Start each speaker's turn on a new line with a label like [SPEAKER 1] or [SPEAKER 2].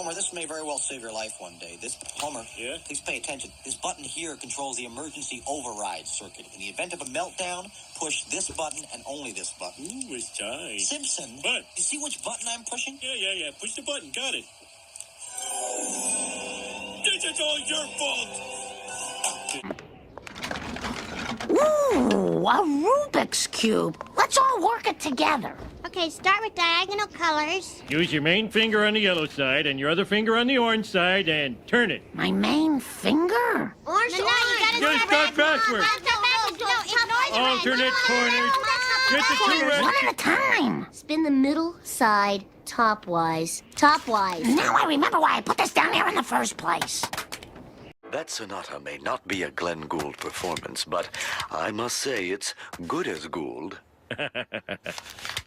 [SPEAKER 1] Homer, this may very well save your life one day. Homer,
[SPEAKER 2] yeah?
[SPEAKER 1] Please pay attention. This button here controls the emergency override circuit. In the event of a meltdown, push this button and only this button.
[SPEAKER 2] Ooh, it's time.
[SPEAKER 1] Simpson,
[SPEAKER 2] What?
[SPEAKER 1] You see which button I'm pushing?
[SPEAKER 2] Yeah. Push the button. Got it. This is all your fault.
[SPEAKER 3] Ooh, a Rubik's Cube. Let's all work it together.
[SPEAKER 4] Okay, start with diagonal colors.
[SPEAKER 5] Use your main finger on the yellow side and your other finger on the orange side and turn it.
[SPEAKER 3] My main finger?
[SPEAKER 4] Orange,
[SPEAKER 5] You gotta start backwards. Alternate corners. Get the two
[SPEAKER 3] One
[SPEAKER 5] rest.
[SPEAKER 3] at a time.
[SPEAKER 4] Spin the middle side topwise. Topwise.
[SPEAKER 3] Now I remember why I put this down there in the first place.
[SPEAKER 6] That sonata may not be a Glenn Gould performance, but I must say it's good as Gould.